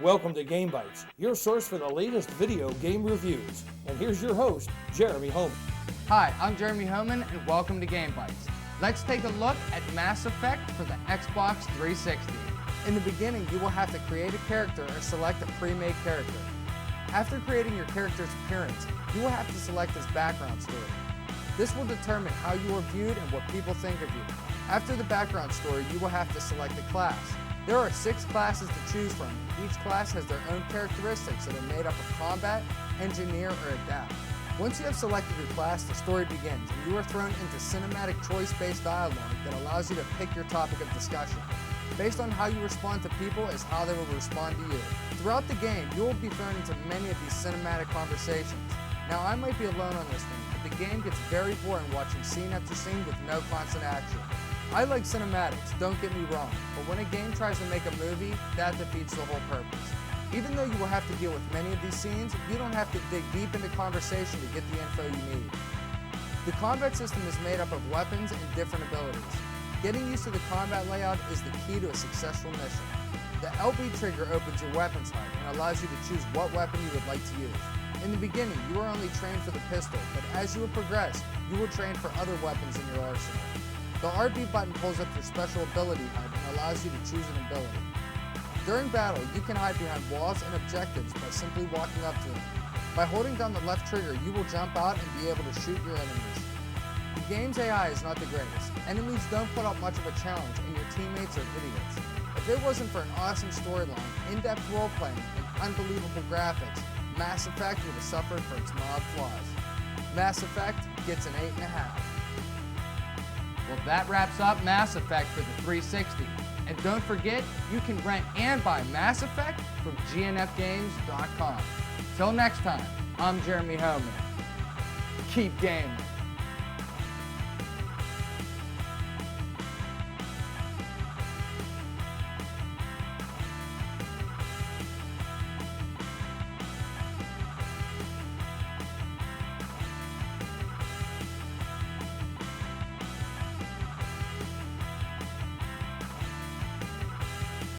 Welcome to GameBytes, your source for the latest video game reviews. And here's your host, Jeremy Homan. Hi, I'm Jeremy Homan, and welcome to GameBytes. Let's take a look at Mass Effect for the Xbox 360. In the beginning, you will have to create a character or select a pre-made character. After creating your character's appearance, you will have to select his background story. This will determine how you are viewed and what people think of you. After the background story, you will have to select a class. There are 6 classes to choose from. Each class has their own characteristics that are made up of combat, engineer, or adapt. Once you have selected your class, the story begins, and you are thrown into cinematic choice-based dialogue that allows you to pick your topic of discussion. Based on how you respond to people is how they will respond to you. Throughout the game, you will be thrown into many of these cinematic conversations. Now, I might be alone on this one, but the game gets very boring watching scene after scene with no constant action. I like cinematics, don't get me wrong, but when a game tries to make a movie, that defeats the whole purpose. Even though you will have to deal with many of these scenes, you don't have to dig deep into conversation to get the info you need. The combat system is made up of weapons and different abilities. Getting used to the combat layout is the key to a successful mission. The LB trigger opens your weapons HUD and allows you to choose what weapon you would like to use. In the beginning, you are only trained for the pistol, but as you will progress, you will train for other weapons in your arsenal. The RB button pulls up your special ability HUD and allows you to choose an ability. During battle, you can hide behind walls and objectives by simply walking up to them. By holding down the left trigger, you will jump out and be able to shoot your enemies. The game's AI is not the greatest. Enemies don't put up much of a challenge, and your teammates are idiots. If it wasn't for an awesome storyline, in-depth role-playing, and unbelievable graphics, Mass Effect would have suffered for its mild flaws. Mass Effect gets an 8.5. Well, that wraps up Mass Effect for the 360. And don't forget, you can rent and buy Mass Effect from gnfgames.com. Till next time, I'm Jeremy Homan. Keep gaming.